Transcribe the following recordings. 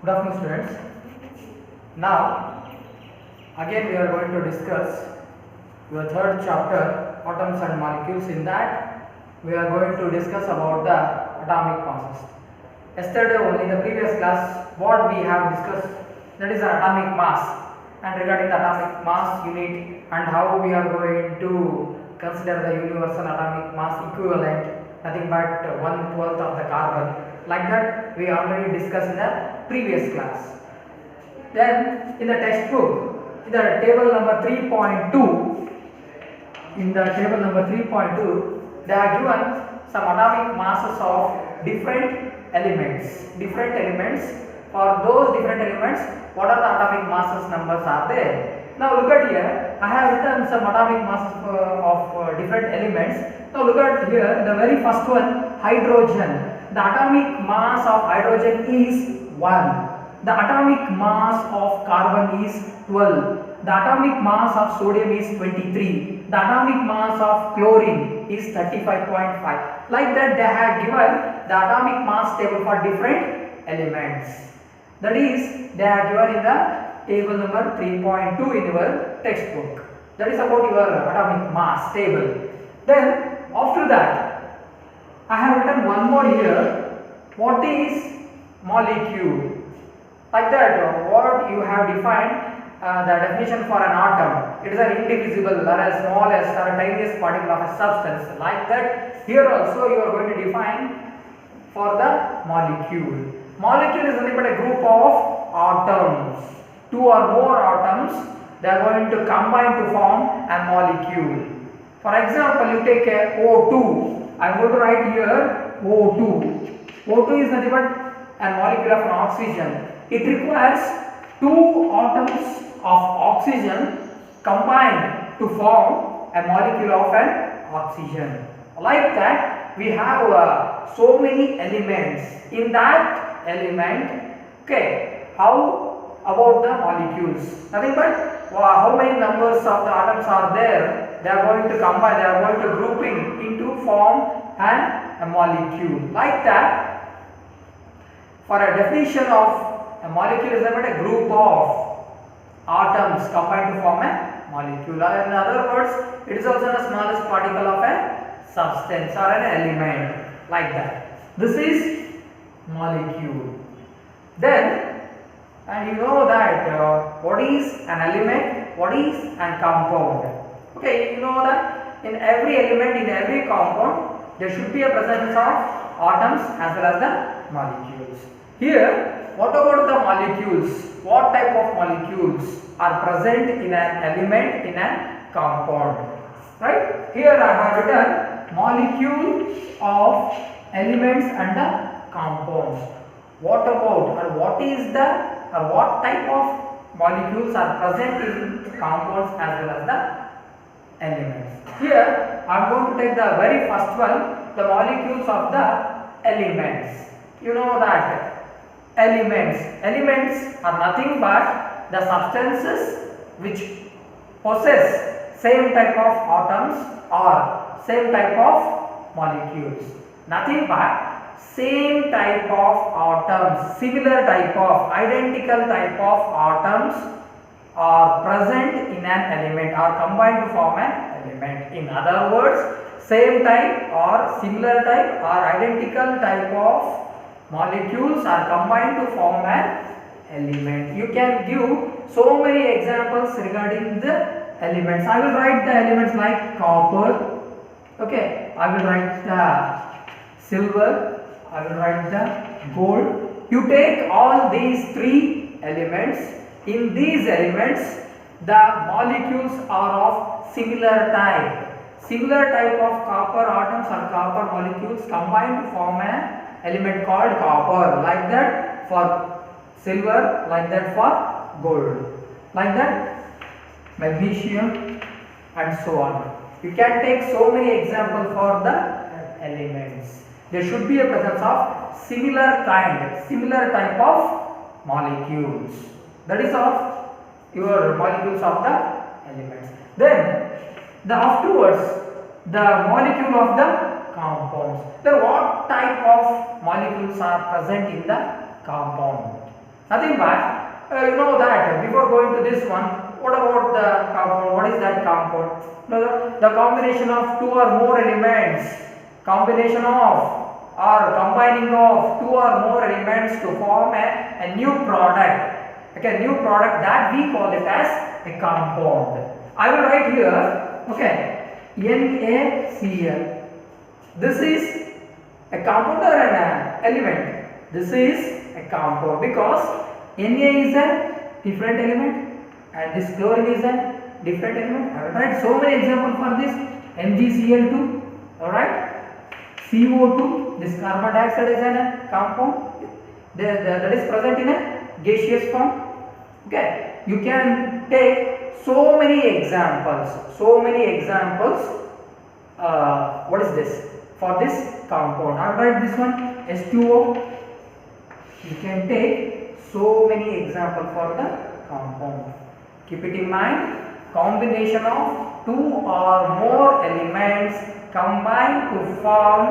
Good afternoon, students. Now, again we are going to discuss your third chapter, atoms and molecules. In that, we are going to discuss about the atomic masses. Yesterday, only in the previous class, what we have discussed, that is atomic mass, and regarding the atomic mass unit and how we are going to consider the universal atomic mass equivalent, nothing but 1/12 of the carbon. Like that, we already discussed in the previous class. Then in the textbook, in the table number 3.2, they are given some atomic masses of different elements. For those different elements, what are the atomic masses numbers are there? Now look at here, I have written some atomic masses of different elements. Now look at here, the very first one, hydrogen. The atomic mass of hydrogen is 1. The atomic mass of carbon is 12. The atomic mass of sodium is 23. The atomic mass of chlorine is 35.5. Like that, they have given the atomic mass table for different elements. That is, they are given in the table number 3.2 in your textbook. That is about your atomic mass table. Then, after that, I have written one more here. What is molecule? Like that, what you have defined the definition for an atom. It is an indivisible or as small as or a tiniest particle of a substance. Like that, here also you are going to define for the molecule. Molecule is nothing but a group of atoms. 2 or more atoms, they are going to combine to form a molecule. For example, you take a O2. I am going to write here O2. O2 is nothing but a molecule of an oxygen. It requires 2 atoms of oxygen combined to form a molecule of an oxygen. Like that, we have so many elements. In that element, okay, how about the molecules? Nothing but how many numbers of the atoms are there? They are going to combine, they are going to grouping into form a molecule. Like that, for a definition of a molecule is about a group of atoms combined to form a molecule. In other words, it is also the smallest particle of a substance or an element. Like that. This is molecule. Then, and you know that what is an element, what is a compound. Okay, you know that in every element, in every compound, there should be a presence of atoms as well as the molecules. Here, what about the molecules? What type of molecules are present in an element, in a compound? Right? Here I have written molecule of elements and the compounds. What about or what is the or what type of molecules are present in compounds as well as the elements? Here I am going to take the very first one, the molecules of the elements. You know that elements are nothing but the substances which possess same type of atoms or same type of molecules. Nothing but same type of atoms, similar type of, identical type of atoms are present in an element or combined to form an element. In other words, same type or similar type or identical type of molecules are combined to form an element. You can give so many examples regarding the elements. I will write the elements like copper. Okay, I will write the silver. I will write the gold. You take all these 3 elements. In these elements, the molecules are of similar type. Similar type of copper atoms or copper molecules combine to form an element called copper. Like that for silver, like that for gold. Like that magnesium and so on. You can take so many examples for the elements. There should be a presence of similar kind, similar type of molecules. That is of your molecules of the elements. Then afterwards, the molecule of the compounds. Then what type of molecules are present in the compound? Nothing but you know that before going to this one, what about the compound? What is that compound? The combination of two or more elements, combination of or combining of two or more elements to form a new product. Okay, new product, that we call it as a compound. I will write here, okay, NaCl. This is a compound or an element? This is a compound because Na is a different element and this chlorine is a different element. I will write so many examples for this. MgCl2, alright. CO2, this carbon dioxide is a compound that is present in a gaseous form. Okay, you can take so many examples. What is this? For this compound, I will write this one H2O. You can take so many examples for the compound. Keep it in mind, combination of two or more elements combine to form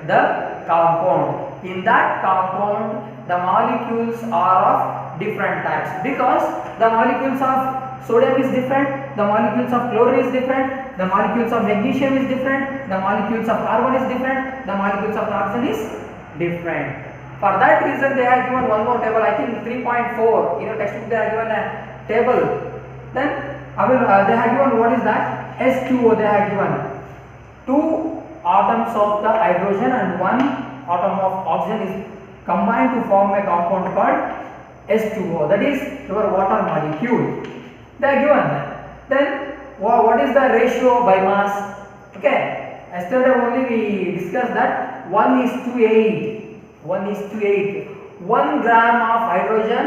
the compound. In that compound, the molecules are of different types because the molecules of sodium is different, the molecules of chlorine is different, the molecules of magnesium is different, the molecules of carbon is different, the molecules of oxygen is different. For that reason, they have given one more table. I think 3.4. In your textbook, they have given a table. Then they have given, what is that? H2O. They have given two atoms of the hydrogen and one atom of oxygen is combined to form a compound called H2O. That is your water molecule. They are given. Then what is the ratio by mass? Okay. Yesterday only we discussed that 1:8. 1:8. 1 gram of hydrogen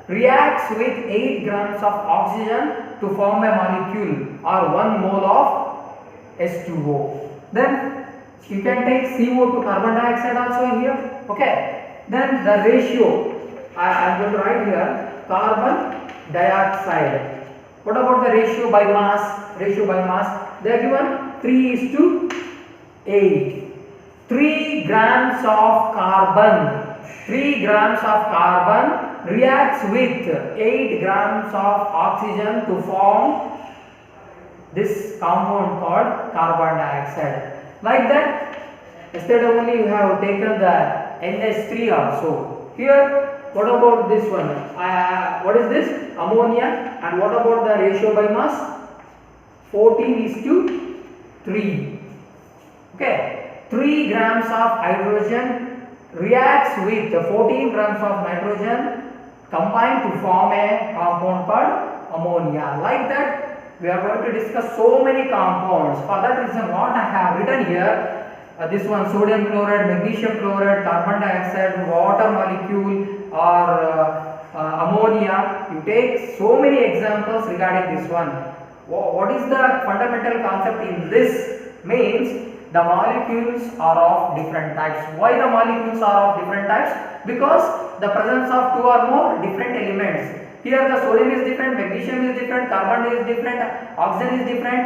reacts with 8 grams of oxygen to form a molecule or 1 mole of H2O. Then you can take CO2, carbon dioxide also here. Okay. Then the ratio, I am going to write here carbon dioxide. What about the ratio by mass? They are given 3:8. 3 grams of carbon reacts with 8 grams of oxygen to form this compound called carbon dioxide. Like that, yesterday only you have taken the NH3 also. Here, what about this one? What is this? Ammonia. And what about the ratio by mass? 14:3. Okay. 3 grams of hydrogen reacts with 14 grams of nitrogen combined to form a compound called ammonia. Like that, we are going to discuss so many compounds. For that reason, what I have written here, this one sodium chloride, magnesium chloride, carbon dioxide, water molecule or ammonia. You take so many examples regarding this one. What is the fundamental concept in this? Means the molecules are of different types. Why the molecules are of different types? Because the presence of two or more different elements. Here the sodium is different, magnesium is different, carbon is different, oxygen is different.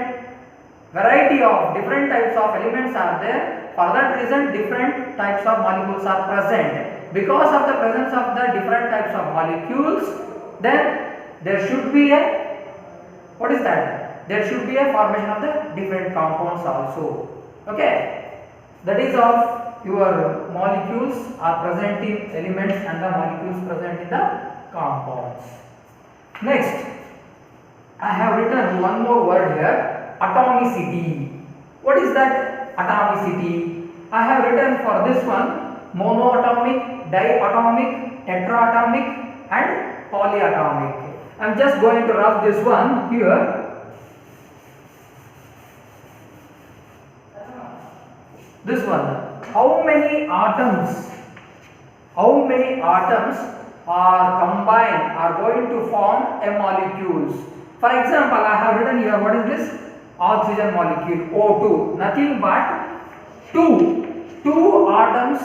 Variety of different types of elements are there. For that reason, different types of molecules are present. Because of the presence of the different types of molecules, then there should be a, what is that? There should be a formation of the different compounds also. Okay, that is of your molecules are present in elements and the molecules present in the compounds. Next, I have written one more word here, atomicity. What is that atomicity? I have written for this one monoatomic, diatomic, tetraatomic and polyatomic. I am just going to rub this one here. This one, how many atoms are combined, are going to form a molecules? For example, I have written here, what is this? Oxygen molecule, O2, nothing but two atoms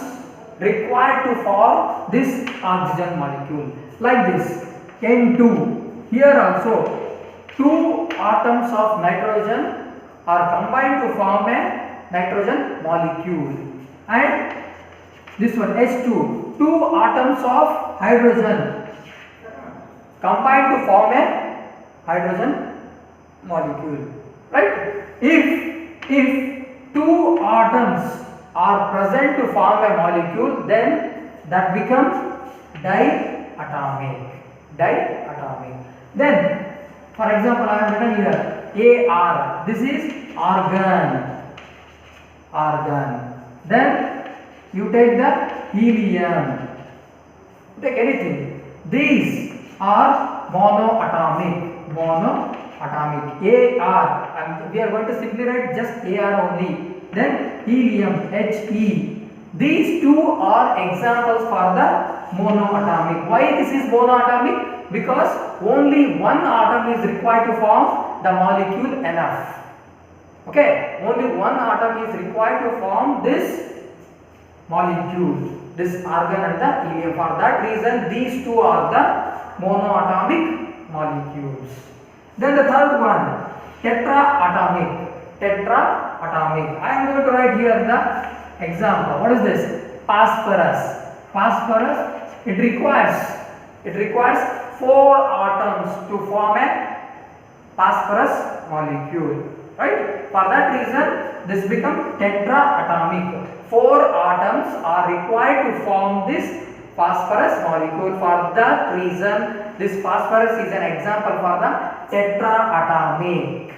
required to form this oxygen molecule. Like this, N2. Here also, 2 atoms of nitrogen are combined to form a nitrogen molecule, and this one H2, two atoms of hydrogen combine to form a hydrogen molecule, right? If two atoms are present to form a molecule, then that becomes diatomic. Then for example, I have written here AR. This is argon. Then you take the helium. Take anything. These are monoatomic. AR, and we are going to simply write just AR only. Then helium, He. These two are examples for the monoatomic. Why this is monoatomic? Because only one atom is required to form the molecule enough. Okay, only one atom is required to form this molecule, this argon and the helium. For that reason, these two are the monoatomic molecules. Then the third one, tetraatomic. I am going to write here the example. What is this? Phosphorus. It requires 4 atoms to form a phosphorus molecule, right? For that reason, this becomes tetraatomic. 4 atoms are required to form this phosphorus molecule. For that reason, this phosphorus is an example for the tetraatomic.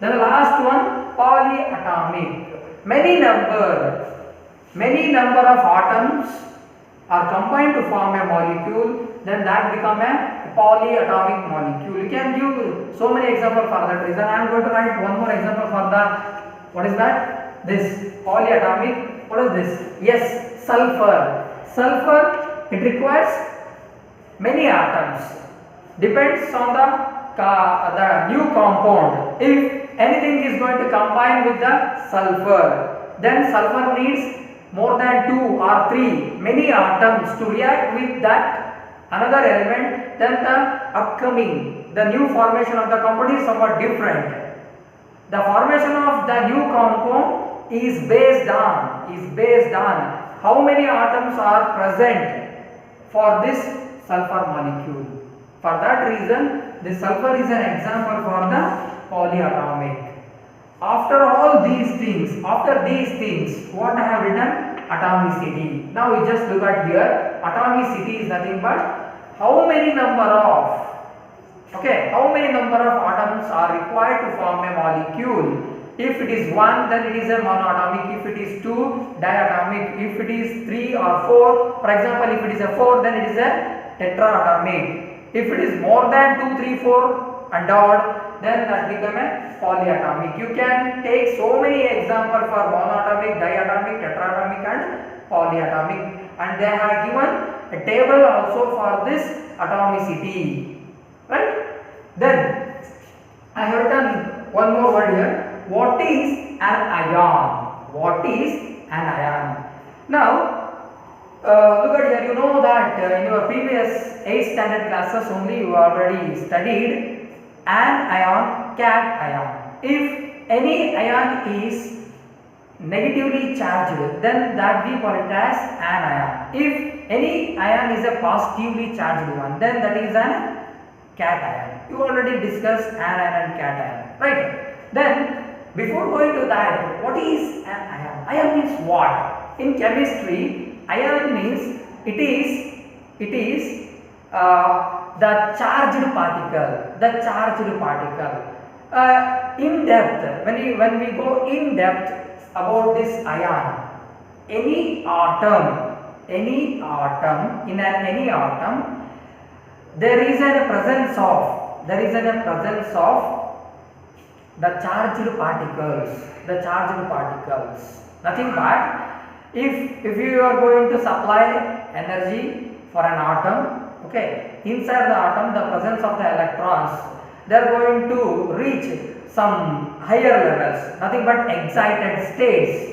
Then the last one, polyatomic. Many number of atoms are combined to form a molecule, then that become a polyatomic molecule. You can give so many examples for that reason. I am going to write one more example for the, what is that? This polyatomic. What is this? Yes, sulfur. It requires many atoms. Depends on the new compound. If anything is going to combine with the sulfur, then sulfur needs more than 2 or 3 many atoms to react with that another element. Then the new formation of the compound is somewhat different. The formation of the new compound is based on how many atoms are present for this sulfur molecule. For that reason, this sulfur is an example for the polyatomic. After these things, what I have written? Atomicity. Now we just look at here. Atomicity is nothing but how many number of atoms are required to form a molecule. If it is 1, then it is a monoatomic. If it is 2, diatomic. If it is 3 or 4, for example, if it is a 4, then it is a tetraatomic. If it is more than 2, 3, 4 and odd, then that become a polyatomic. You can take so many examples for monoatomic, diatomic, tetraatomic and polyatomic, and they have given a table also for this atomicity, right? Then I have written one more word here. What is an ion? Now look at here. You know that in your previous 8th standard classes only you already studied anion, cation. If any ion is negatively charged, then that we call it as anion. If any ion is a positively charged one, then that is an cation. You already discussed anion and cation, right? Then before going to that, what is an ion? Ion means what? In chemistry, ion means it is the charged particle. In depth, when we go in depth about this ion, any atom in any atom, there is a presence of the charged particles. Nothing but if you are going to supply energy for an atom, okay, inside the atom the presence of the electrons, they are going to reach some higher levels, nothing but excited states.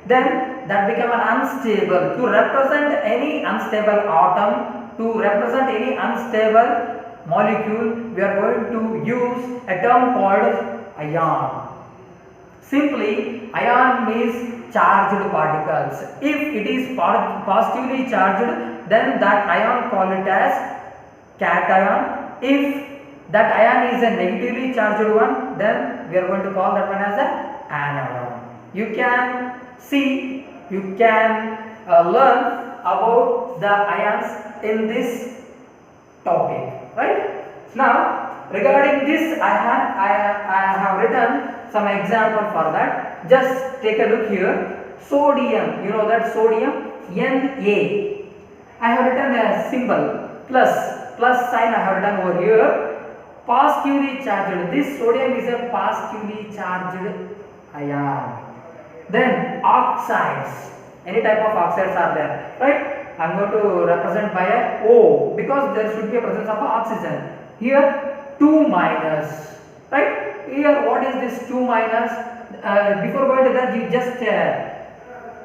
Then that become an unstable. To represent any unstable atom, to represent any unstable molecule, we are going to use a term called ion. Simply, ion means charged particles. If it is positively charged, then that ion call it as cation. If that ion is a negatively charged one, then we are going to call that one as a anion. You can see, you can learn about the ions in this topic, right? Now regarding this, I have written some example for that. Just take a look here. Sodium, you know that sodium, Na. I have written a symbol plus sign I have written over here. Positively charged. This sodium is a positively charged ion. Then oxides, any type of oxides are there, right? I am going to represent by a O because there should be a presence of oxygen. Here 2 minus, right? Here what is this 2 minus? Before going to that, you just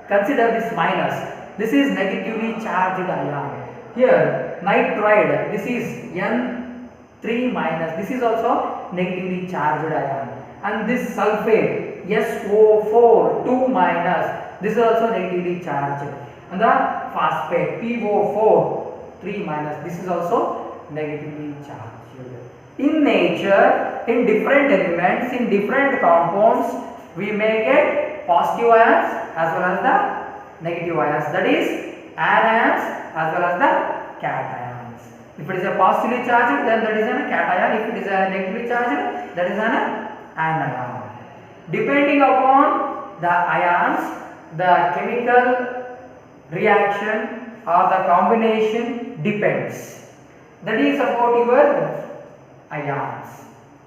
consider this minus. This is negatively charged ion. Here nitride, this is N3 minus. This is also negatively charged ion. And this sulfate SO4 2 minus. This is also negatively charged. And the phosphate PO4 3 minus. This is also negatively charged. In nature, in different elements, in different compounds, we may get positive ions as well as the negative ions. That is anions as well as the cations. If it is a positively charged, then that is a cation. If it is a negatively charged, that is an anion. Depending upon the ions, the chemical reaction or the combination depends. That is about your ions.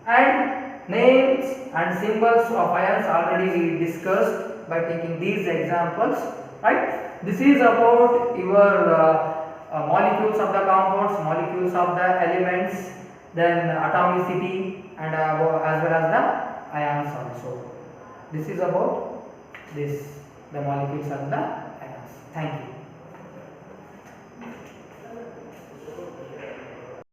And names and symbols of ions already we discussed by taking these examples, right? This is about your molecules of the compounds, molecules of the elements, then atomicity, and as well as the ions also. This is about the molecules and the ions. Thank you.